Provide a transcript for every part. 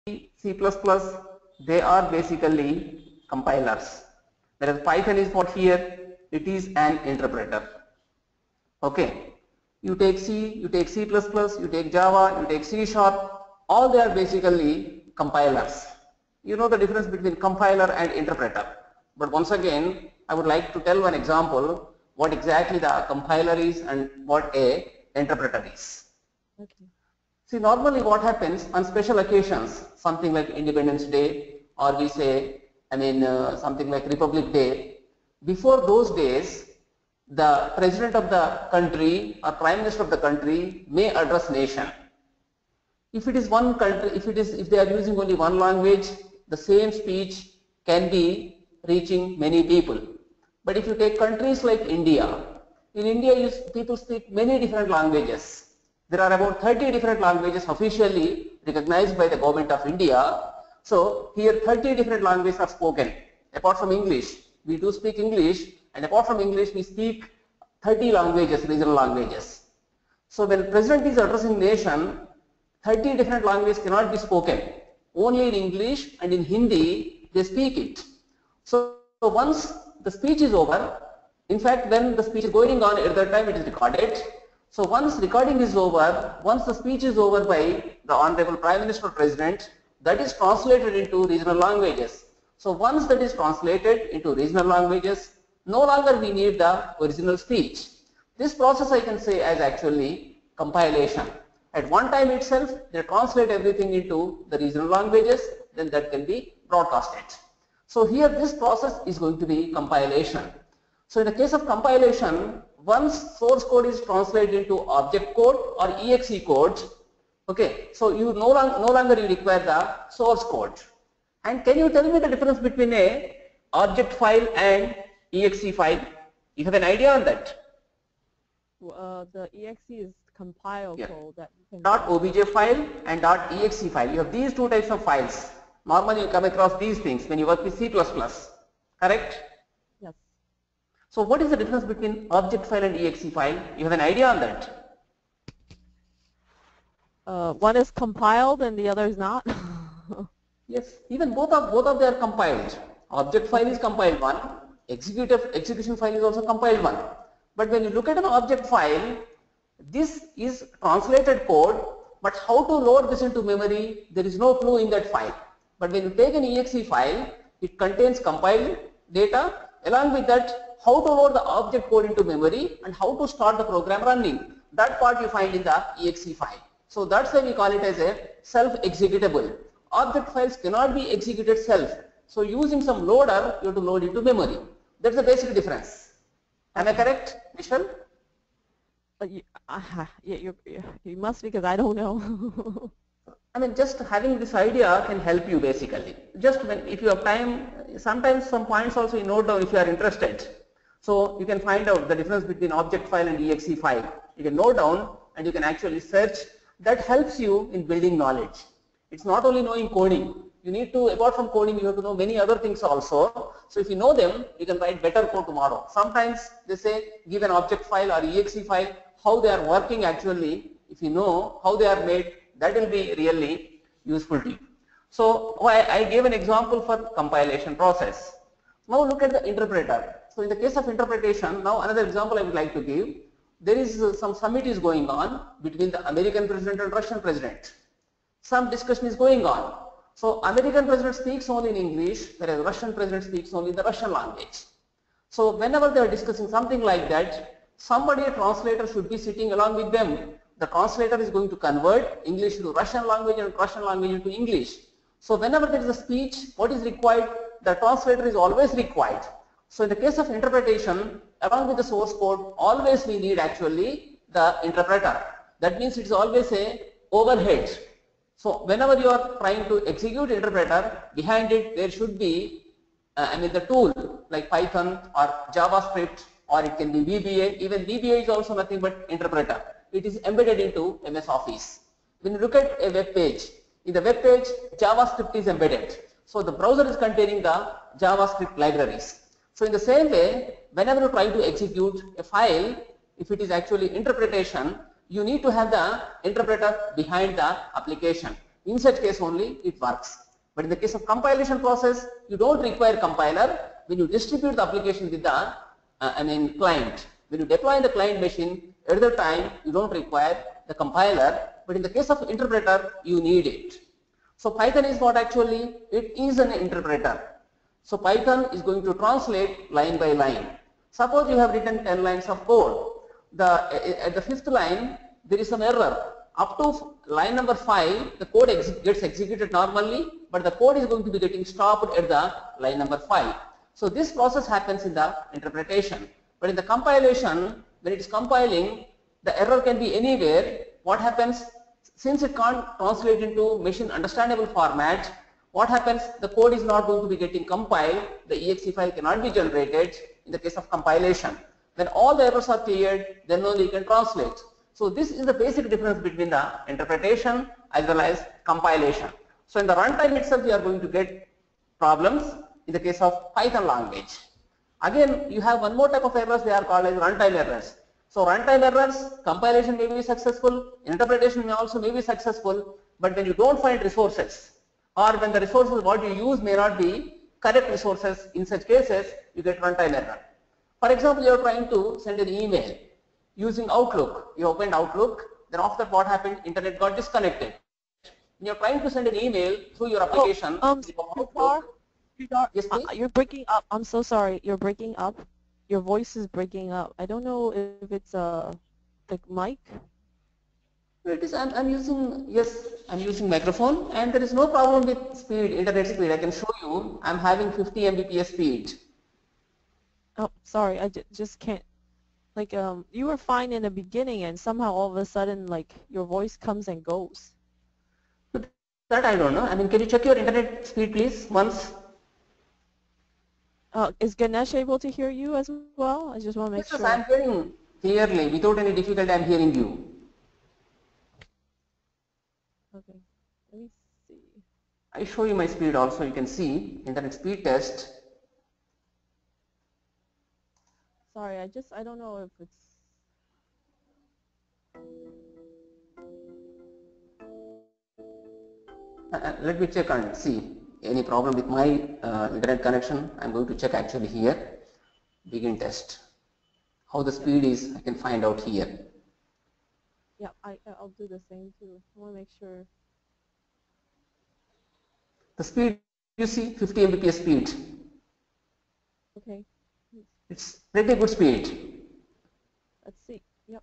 C++, they are basically compilers. Whereas Python is what here, it is an interpreter. Okay. You take C, you take C++, you take Java, you take C#, all they are basically compilers. You know the difference between compiler and interpreter. But once again, I would like to tell one example what exactly the compiler is and what a interpreter is. Okay. See, normally what happens on special occasions, something like Independence Day, or we say, something like Republic Day, before those days, the president of the country or prime minister of the country may address nation. If it is one country, if they are using only one language, the same speech can be reaching many people. But if you take countries like India, in India people speak many different languages. There are about 30 different languages officially recognized by the government of India. So here 30 different languages are spoken. Apart from English, we do speak English, and apart from English, we speak 30 languages, regional languages. So when president is addressing nation, 30 different languages cannot be spoken. Only in English and in Hindi, they speak it. So once the speech is over, in fact, when the speech is going on, at that time it is recorded. So once recording is over, once the speech is over by the Honorable Prime Minister or President, that is translated into regional languages. So once that is translated into regional languages, no longer we need the original speech. This process I can say as actually compilation. At one time itself, they translate everything into the regional languages, then that can be broadcasted. So here this process is going to be compilation. So in the case of compilation, once source code is translated into object code or exe code, okay, so you no longer you require the source code. And can you tell me the difference between a object file and exe file? You have an idea on that? The exe is compile code that you can .obj file and .exe file. You have these two types of files. Normally you come across these things when you work with C++, correct? Yes. So what is the difference between object file and exe file? You have an idea on that? One is compiled and the other is not. Yes, even both of them are compiled. Object file is compiled one, execution file is also compiled one. But when you look at an object file, this is translated code, but how to load this into memory, there is no clue in that file. But when you take an exe file, it contains compiled data. Along with that, how to load the object code into memory and how to start the program running. That part you find in the exe file. So that's why we call it as a self-executable. Object files cannot be executed self. So using some loader, you have to load into memory. That's the basic difference. Am I correct, Michelle? You must, because I don't know. Just having this idea can help you basically. Just if you have time, sometimes some points also you note down if you are interested. So you can find out the difference between object file and exe file. You can note down and you can actually search. That helps you in building knowledge. It's not only knowing coding. You need to, apart from coding, you have to know many other things also. So if you know them, you can write better code tomorrow. Sometimes they say give an object file or exe file, how they are working actually. If you know how they are made, that will be really useful to you. So I gave an example for compilation process. Now look at the interpreter. So in the case of interpretation, now another example I would like to give. There is some summit is going on between the American president and Russian president. Some discussion is going on. So American president speaks only in English, whereas Russian president speaks only in the Russian language. So whenever they are discussing something like that, somebody, a translator, should be sitting along with them. The translator is going to convert English to Russian language and Russian language into English. So whenever there is a speech, what is required? The translator is always required. So in the case of interpretation, along with the source code, always we need actually the interpreter. That means it is always a overhead. So whenever you are trying to execute interpreter, behind it there should be the tool like Python or JavaScript, or it can be VBA. Even VBA is also nothing but interpreter. It is embedded into MS Office. When you look at a web page, in the web page JavaScript is embedded. So the browser is containing the JavaScript libraries. So in the same way, whenever you try to execute a file, if it is actually interpretation, you need to have the interpreter behind the application. In such case only it works. But in the case of compilation process, you don't require compiler. When you distribute the application with the client, when you deploy in the client machine, at the time you don't require the compiler, but in the case of interpreter, you need it. So Python is what actually? It is an interpreter. So Python is going to translate line by line. Suppose you have written 10 lines of code. At the 5th line, there is some error. Up to line number 5, the code gets executed normally, but the code is going to be getting stopped at the line number 5. So this process happens in the interpretation. But in the compilation, when it is compiling, the error can be anywhere. What happens? Since it can't translate into machine understandable format, what happens? The code is not going to be getting compiled. The exe file cannot be generated in the case of compilation. When all the errors are cleared, then only you can translate. So this is the basic difference between the interpretation as well as compilation. So in the runtime itself, you are going to get problems in the case of Python language. Again, you have one more type of errors, they are called as runtime errors. So runtime errors, compilation may be successful, interpretation may also be successful, but when you don't find resources, or when the resources what you use may not be correct resources, in such cases, you get runtime error. For example, you are trying to send an email using Outlook. You opened Outlook, then after what happened, internet got disconnected. When you are trying to send an email through your application, yes, please? You're breaking up. I'm so sorry. You're breaking up. Your voice is breaking up. I don't know if it's the mic. It is. I'm using, yes, I'm using microphone, and there is no problem with speed, internet speed. I can show you. I'm having 50 Mbps speed. Oh, sorry. I just can't. Like you were fine in the beginning, and somehow all of a sudden, like your voice comes and goes. That I don't know. I mean, can you check your internet speed, please, once? Is Ganesh able to hear you as well? I just want to make sure. Yes, I'm hearing clearly. Without any difficulty, I'm hearing you. Okay, let me see. I show you my speed also. You can see internet speed test. Sorry, I don't know if it's. Let me check and see. Any problem with my internet connection? I'm going to check actually here. Begin test. How the speed is, I can find out here. Yeah, I'll do the same too. I want to make sure. The speed, you see, 50 Mbps speed. Okay. It's pretty good speed. Let's see. Yep.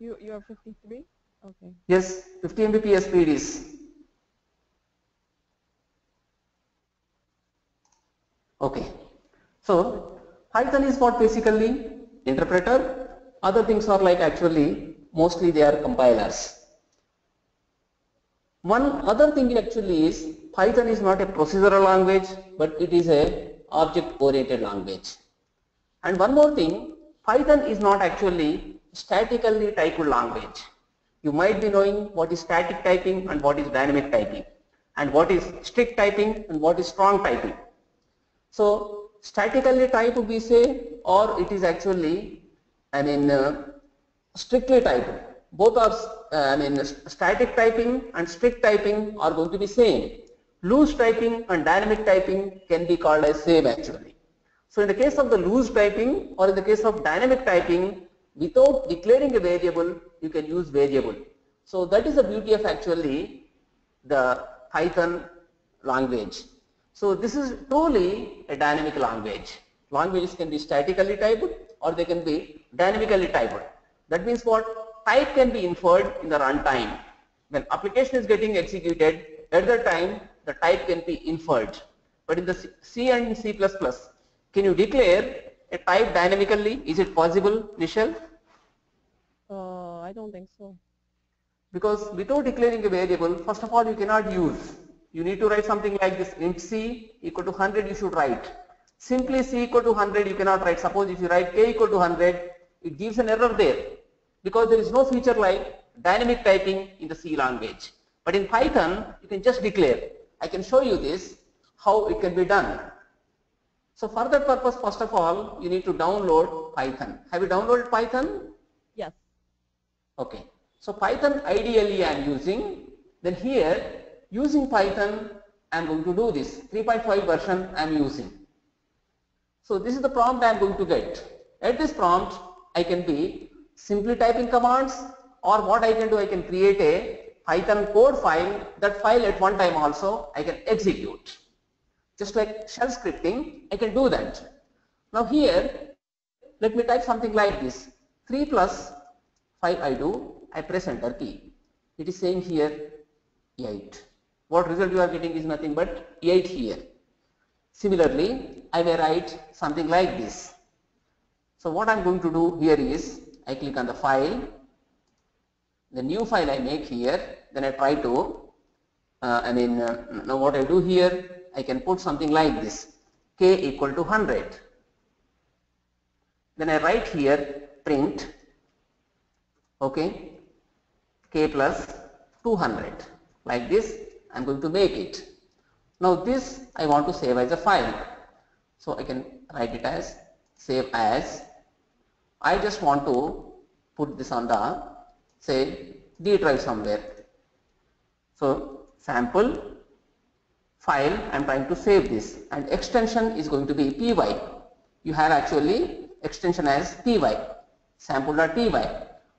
You are 53? Okay. Yes, 50 Mbps speed is. Okay. So Python is what basically interpreter. Other things are like actually mostly they are compilers. One other thing actually is Python is not a procedural language, but it is a object-oriented language. And one more thing, Python is not actually statically typed language. You might be knowing what is static typing and what is dynamic typing, and what is strict typing and what is strong typing. So statically typed we say, or it is actually, strictly typed. Both are, static typing and strict typing are going to be same. Loose typing and dynamic typing can be called as same actually. So in the case of the loose typing or in the case of dynamic typing, without declaring a variable, you can use variable. So that is the beauty of actually the Python language. So this is truly a dynamic language. Languages can be statically typed or they can be dynamically typed. That means what? Type can be inferred in the runtime. When application is getting executed, at that time the type can be inferred. But in the C and C++, can you declare a type dynamically? Is it possible, Michelle? I don't think so. Because without declaring a variable, first of all, you cannot use. You need to write something like this, int C equal to 100 you should write. Simply C equal to 100 you cannot write. Suppose if you write K equal to 100, it gives an error there. Because there is no feature like dynamic typing in the C language. But in Python, you can just declare. I can show you this, how it can be done. So for that purpose, first of all, you need to download Python. Have you downloaded Python? Yes. Okay. So Python ideally I am using. Then here using Python I am going to do this 3.5 version I am using. So this is the prompt I am going to get. At this prompt I can be simply typing commands, or what I can do, I can create a Python code file. That file at one time also I can execute. Just like shell scripting, I can do that. Now here let me type something like this. 3 plus 5 I do, I press enter key. It is saying here 8. What result you are getting is nothing but 8 here. Similarly, I may write something like this. So what I am going to do here is, I click on the file, the new file I make here, then I try to, now what I do here, I can put something like this, k equal to 100. Then I write here print, okay, k plus 200, like this I am going to make it. Now this I want to save as a file, so I can write it as save as. I just want to put this on the, say, D drive somewhere. So sample file, I am trying to save this, and extension is going to be py. You have actually extension as py, sample.py.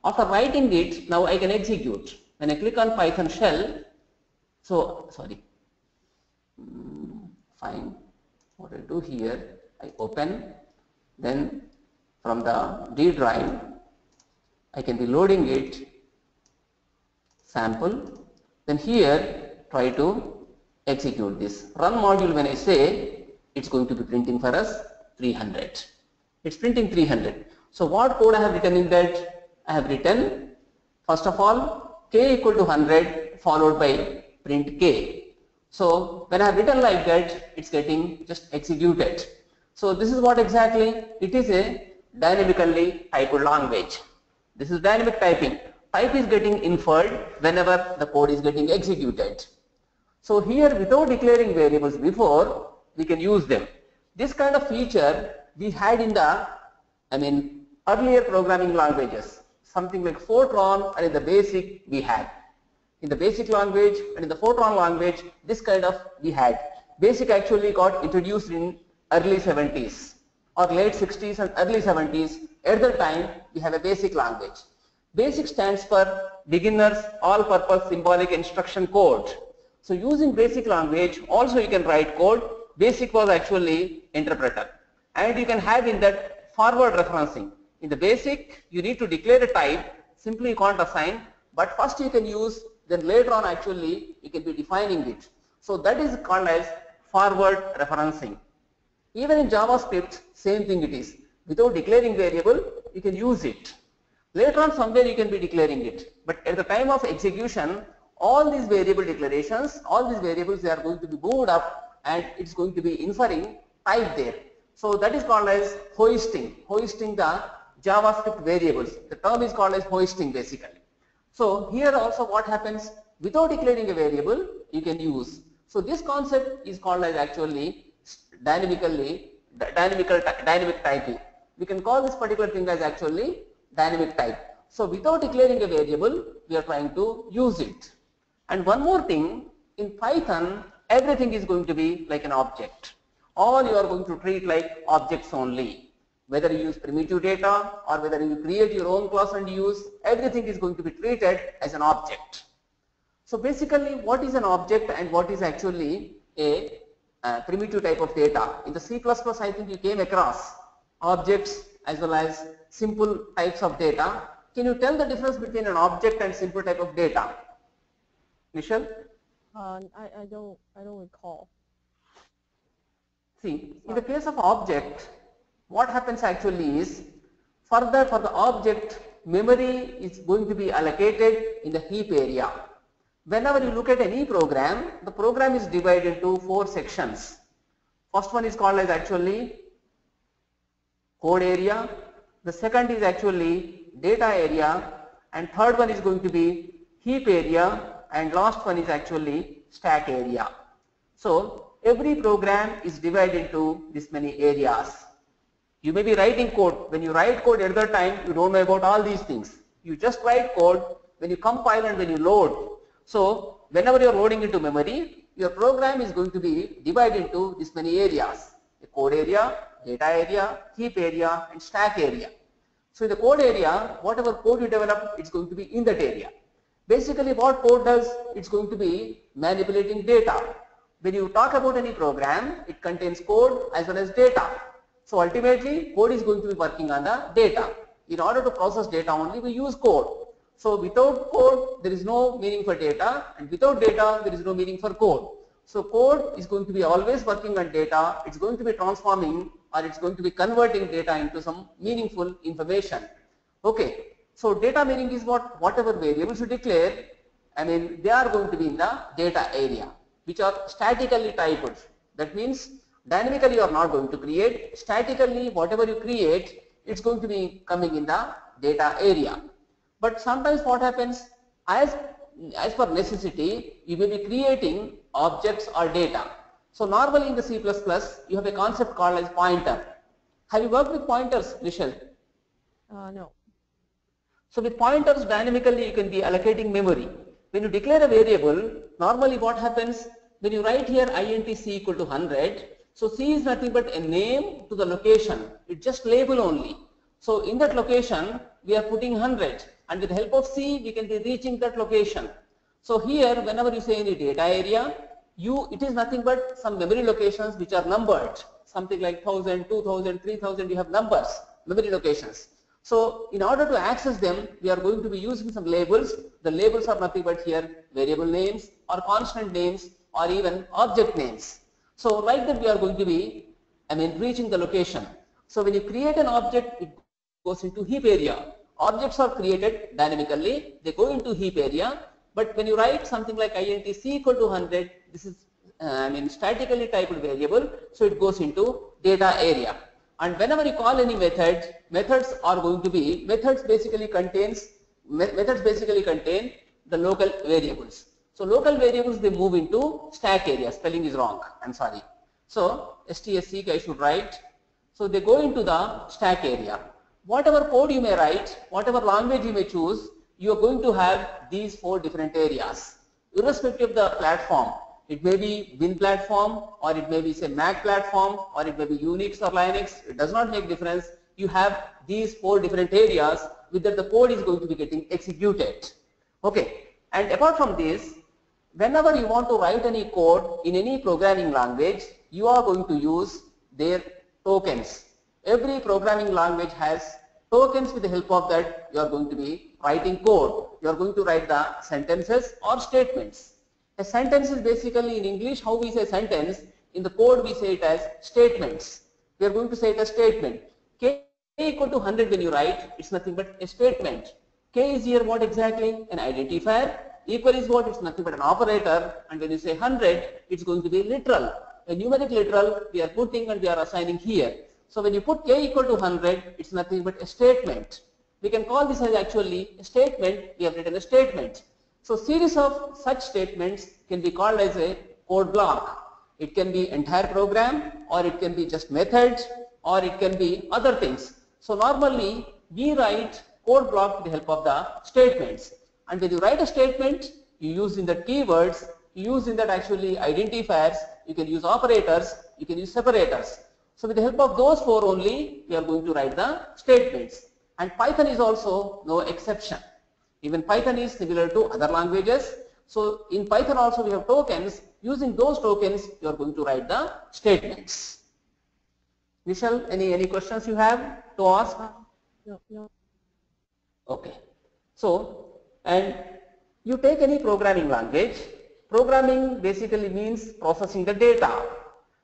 After writing it, now I can execute. When I click on Python shell, so sorry, fine, what I do here, I open, then from the D drive I can be loading it, sample, then here try to execute this. Run module, when I say, it's going to be printing for us 300. It's printing 300. So what code I have written in that? I have written, first of all, k equal to 100 followed by print k. So when I have written like that, it's getting just executed. So this is what exactly, it is a dynamically typed language. This is dynamic typing. Type is getting inferred whenever the code is getting executed. So here, without declaring variables before, we can use them. This kind of feature we had in the, earlier programming languages. Something like Fortran, or in the BASIC we had. In the BASIC language and in the Fortran language, this kind of we had. BASIC actually got introduced in early 70s or late 60s and early 70s. At the time, we have a BASIC language. BASIC stands for Beginner's All-Purpose Symbolic Instruction Code. So using BASIC language, also you can write code. BASIC was actually interpreter. And you can have in that forward referencing. In the BASIC, you need to declare a type, simply you can't assign, but first you can use, then later on actually you can be defining it. So that is called as forward referencing. Even in JavaScript, same thing it is. Without declaring variable, you can use it. Later on somewhere you can be declaring it. But at the time of execution, all these variable declarations, all these variables, they are going to be moved up and it's going to be inferring type there. So that is called as hoisting the JavaScript variables. The term is called as hoisting basically. So here also what happens, without declaring a variable, you can use. So this concept is called as actually dynamic typing. We can call this particular thing as actually dynamic type. So without declaring a variable, we are trying to use it. And one more thing, in Python, everything is going to be like an object. All you are going to treat like objects only. Whether you use primitive data or whether you create your own class and use, everything is going to be treated as an object. So basically, what is an object and what is actually a primitive type of data? In the C++, I think you came across objects as well as simple types of data. Can you tell the difference between an object and simple type of data? Michelle? I don't recall. See, in the case of object, what happens actually is, further for the object, memory is going to be allocated in the heap area. Whenever you look at any program, the program is divided into 4 sections. First one is called as actually code area, the second is actually data area, and third one is going to be heap area, and last one is actually stack area. So every program is divided into this many areas. You may be writing code. When you write code at the time, you don't know about all these things. You just write code. when you compile and when you load. So whenever you are loading into memory, your program is going to be divided into this many areas: the code area, data area, heap area, and stack area. So in the code area, whatever code you develop, it's going to be in that area. Basically what code does, it's going to be manipulating data. When you talk about any program, it contains code as well as data. So ultimately code is going to be working on the data. In order to process data only, we use code. So without code, there is no meaning for data, and without data, there is no meaning for code. So code is going to be always working on data. It's going to be transforming, or it's going to be converting data into some meaningful information. Okay. So data meaning is whatever variables you declare, they are going to be in the data area, which are statically typed. That means dynamically you are not going to create. Statically, whatever you create, it's going to be coming in the data area. But sometimes what happens, as per necessity, you may be creating objects or data. So normally in the C++, you have a concept called as pointer. Have you worked with pointers, Michelle? No. So with pointers, dynamically you can be allocating memory. When you declare a variable, normally what happens, when you write here int c equal to 100, so c is nothing but a name to the location. It's just label only. So in that location, we are putting 100, and with the help of c, we can be reaching that location. So here, whenever you say any data area, it is nothing but some memory locations which are numbered, something like 1000, 2000, 3000, you have numbers, memory locations. So in order to access them, we are going to be using some labels. The labels are nothing but here variable names or constant names or even object names. So like that we are going to be, reaching the location. So when you create an object, it goes into heap area. Objects are created dynamically, they go into heap area. But when you write something like int c equal to 100, this is statically typed variable, so it goes into data area. And whenever you call any method, methods basically contain the local variables. So local variables, they move into stack area. Spelling is wrong, I'm sorry. So STSC I should write. So they go into the stack area. Whatever code you may write, whatever language you may choose, you are going to have these 4 different areas. Irrespective of the platform, it may be Win platform, or it may be say Mac platform, or it may be Unix or Linux, it does not make difference. You have these 4 different areas with that the code is going to be getting executed. Okay, and apart from this, whenever you want to write any code in any programming language, you are going to use their tokens. Every programming language has tokens. With the help of that, you are going to be writing code. You are going to write the sentences or statements. A sentence is basically, in English, how we say sentence. In the code, we say it as statements. We are going to say it as statement. K equal to 100 when you write, it's nothing but a statement. K is here what exactly? An identifier. Equal is what? It's nothing but an operator. And when you say 100, it's going to be literal. A numeric literal, we are putting and we are assigning here. So when you put K equal to 100, it's nothing but a statement. We can call this as actually a statement. We have written a statement. So series of such statements can be called as a code block. It can be entire program, or it can be just methods, or it can be other things. So normally we write code block with the help of the statements. And when you write a statement, you use in that keywords, you use in that actually identifiers, you can use operators, you can use separators. So with the help of those 4 only, we are going to write the statements. And Python is also no exception. Even Python is similar to other languages. So in Python also we have tokens. Using those tokens, you are going to write the statements. Michelle, any questions you have to ask? No. Okay. So, and you take any programming language. Programming basically means processing the data.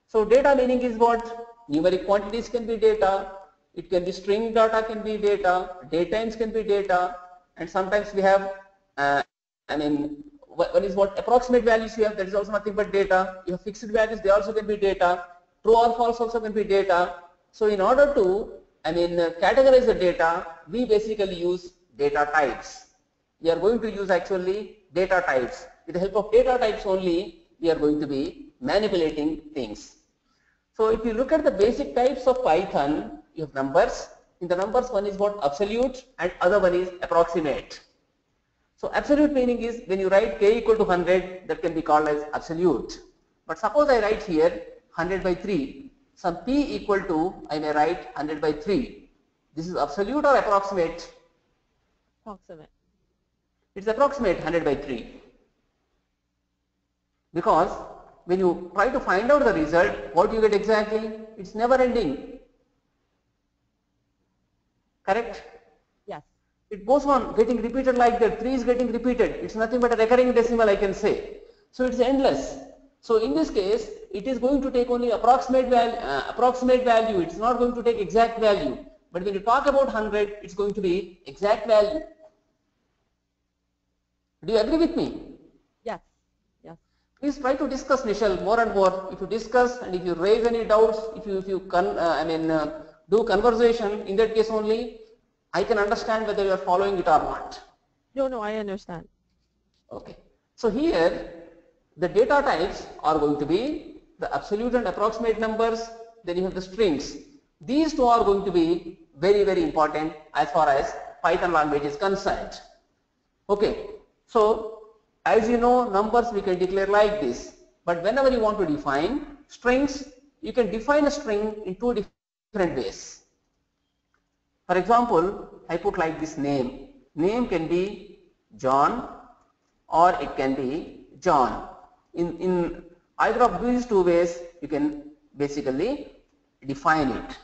So data meaning is what? Numeric quantities can be data. It can be string data can be data. Datetimes can be data. And sometimes we have, one is what approximate values you have, that is also nothing but data. You have fixed values, they also can be data. True or false also can be data. So in order to, categorize the data, we basically use data types. We are going to use actually data types. With the help of data types only, we are going to be manipulating things. So if you look at the basic types of Python, you have numbers. In the numbers, one is what? Absolute, and other one is approximate. So absolute meaning is when you write k equal to 100, that can be called as absolute. But suppose I write here 100 by 3, some p equal to, I may write 100 by 3. This is absolute or approximate? Approximate. It's approximate 100 by 3. Because when you try to find out the result, what you get exactly? It's never ending. Correct? Yes. It goes on getting repeated like that. 3 is getting repeated. It's nothing but a recurring decimal, I can say. So it's endless. So in this case, it is going to take only approximate value. It's not going to take exact value. But when you talk about 100, it's going to be exact value. Do you agree with me? Yes. Yes. Please try to discuss, Nishal, more and more. If you discuss and if you raise any doubts, if you do conversation, in that case only, I can understand whether you are following it or not. No, I understand. Okay. So here, the data types are going to be the absolute and approximate numbers. Then you have the strings. These two are going to be very, very important as far as Python language is concerned. Okay. So, as you know, numbers we can declare like this. But whenever you want to define strings, you can define a string in two different ways. For example, I put like this name. Name can be John or it can be John. In either of these two ways, you can basically define it.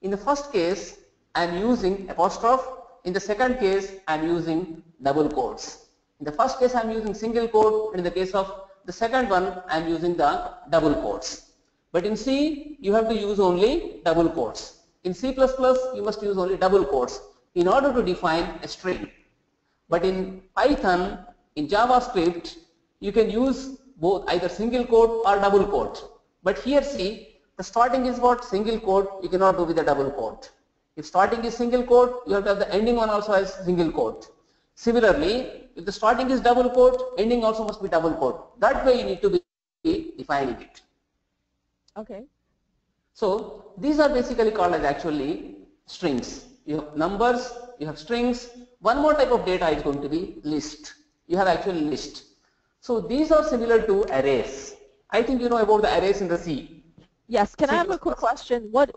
In the first case, I am using apostrophe. In the second case, I am using double quotes. In the first case, I am using single quote, and in the case of the second one, I am using the double quotes. But in C, you have to use only double quotes. In C++, you must use only double quotes in order to define a string. But in Python, in JavaScript, you can use both either single quote or double quote. But here see, the starting is what? Single quote, you cannot do with a double quote. If starting is single quote, you have to have the ending one also as single quote. Similarly, if the starting is double quote, ending also must be double quote. That way you need to be defining it. Okay. So these are basically called as actually strings. You have numbers, you have strings. One more type of data is going to be list. You have actually list. So these are similar to arrays. I think you know about the arrays in the C. Yes. Can I have a quick question? What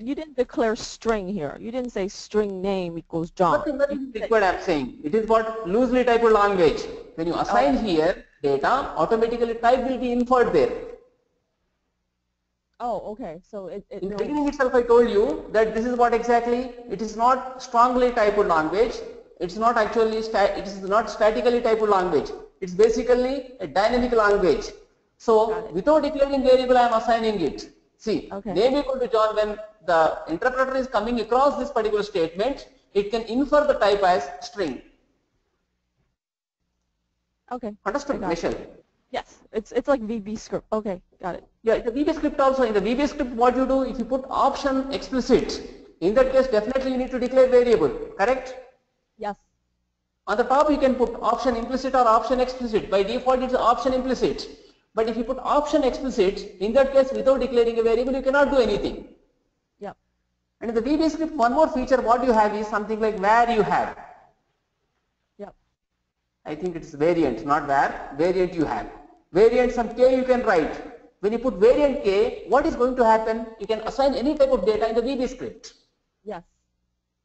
you didn't declare string here. You didn't say string name equals John. Nothing required, I'm saying. It is what loosely typed language. When you assign here data, automatically type will be inferred there. Oh, okay. So in the beginning itself I told you that this is what exactly, it is not strongly typed language, it's not actually, it is not statically typed language, it's basically a dynamic language. So without declaring variable I am assigning it. See, name equal to John, when the interpreter is coming across this particular statement, it can infer the type as string. Okay. Understood, Michelle? Yes, it's like VB script. Okay, got it. Yeah, the VB script also. In the VB script, what you do, if you put option explicit, in that case, definitely you need to declare variable, correct? Yes. On the top, you can put option implicit or option explicit. By default, it's option implicit. But if you put option explicit, in that case, without declaring a variable, you cannot do anything. Yep. And in the VB script, one more feature, what you have is something like where you have. Yep. I think it's variant, not where, variant you have. Variant, some k you can write. When you put variant k, what is going to happen? You can assign any type of data in the VB script. Yes.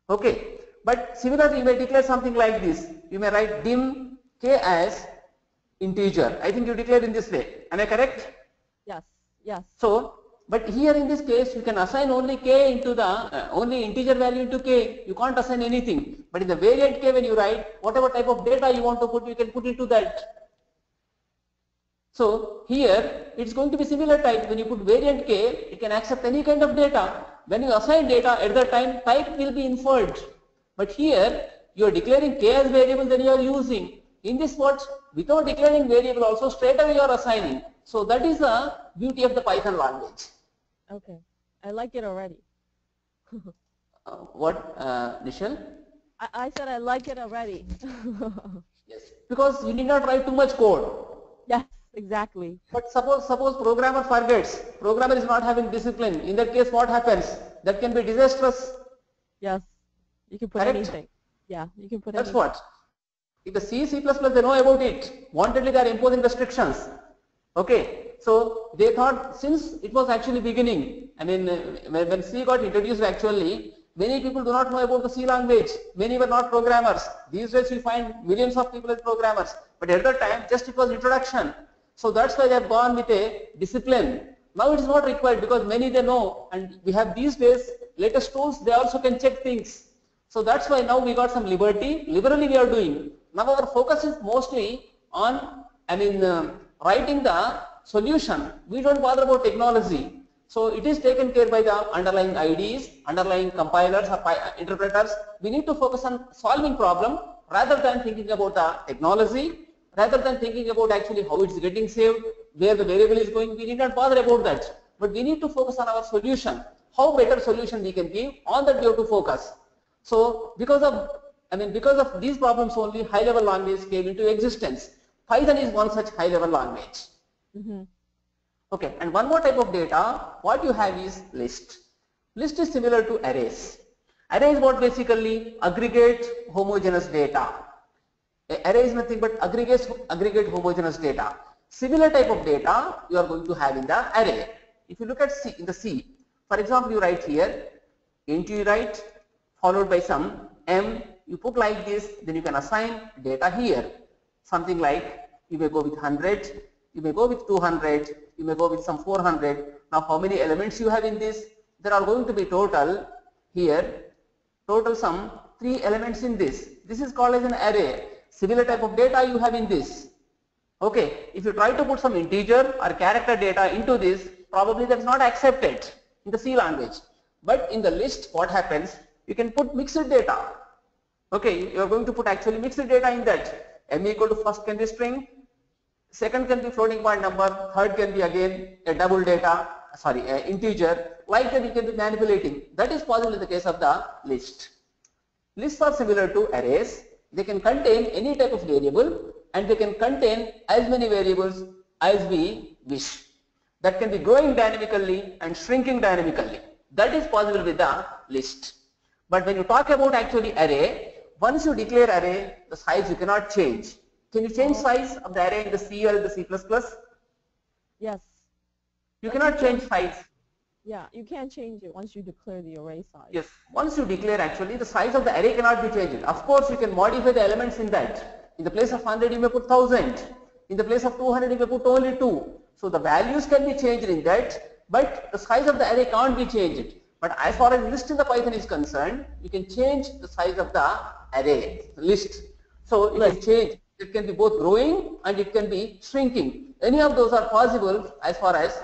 Okay. But similarly, you may declare something like this. You may write dim k as integer. I think you declare in this way. Am I correct? Yes. Yes. So, but here in this case, you can assign only k into the, only integer value into k. You can't assign anything. But in the variant k, when you write, whatever type of data you want to put, you can put into that. So here it's going to be similar type. When you put variant k, it can accept any kind of data. When you assign data at that time, type will be inferred. But here you are declaring k as variable, then you are using. In this what? Without declaring variable also, straight away you are assigning. So that is the beauty of the Python language. Okay, I like it already. What, Nishal? I said I like it already. Yes, because you need not write too much code. Yes. Exactly. But suppose programmer forgets, programmer is not having discipline. In that case, what happens? That can be disastrous. Yes. You can put Correct? anything. Yeah, you can put That's anything. what. In the C, C++, they know about it. Wantedly, they are imposing restrictions. Okay, so they thought since it was actually beginning, I mean, when C got introduced actually, many people do not know about the C language. Many were not programmers. These days you find millions of people as programmers. But at that time, just it was introduction. So that's why they have gone with a discipline. Now it is not required because many they know, and we have these days latest tools, they also can check things. So that's why now we got some liberty, liberally we are doing. Now our focus is mostly on, writing the solution. We don't bother about technology. So it is taken care by the underlying IDs, underlying compilers or interpreters. We need to focus on solving problem rather than thinking about the technology, rather than thinking about actually how it's getting saved, where the variable is going. We need not bother about that. But we need to focus on our solution. How better solution we can give, on that we have to focus. So because of these problems only, high level language came into existence. Python is one such high level language. Mm-hmm. Okay, and one more type of data, what you have is list. List is similar to arrays. Array is what basically aggregate homogeneous data. Array is nothing but aggregate homogeneous data. Similar type of data you are going to have in the array. If you look at C, in the C, for example, you write here, int you write, followed by some m, you put like this, then you can assign data here. Something like, you may go with 100, you may go with 200, you may go with some 400. Now how many elements you have in this? There are going to be total here, total some 3 elements in this. This is called as an array. Similar type of data you have in this. Okay, if you try to put some integer or character data into this, probably that's not accepted in the C language. But in the list, what happens? You can put mixed data. Okay, you are going to put actually mixed data in that. M equal to first can be string, second can be floating point number, third can be again a double data, integer. Like that you can be manipulating. That is possible in the case of the list. Lists are similar to arrays. They can contain any type of variable and they can contain as many variables as we wish. That can be growing dynamically and shrinking dynamically. That is possible with the list. But when you talk about actually array, once you declare array, the size you cannot change. Can you change size of the array in the C or in the C++? Yes. You cannot change size. Yeah, you can't change it once you declare the array size. Yes, once you declare actually the size of the array cannot be changed. Of course, you can modify the elements in that. In the place of 100 you may put 1000. In the place of 200 you may put only 2. So the values can be changed in that, but the size of the array can't be changed. But as far as list in the Python is concerned, you can change the size of the array, list. So you can change, it can be both growing and it can be shrinking. Any of those are possible as far as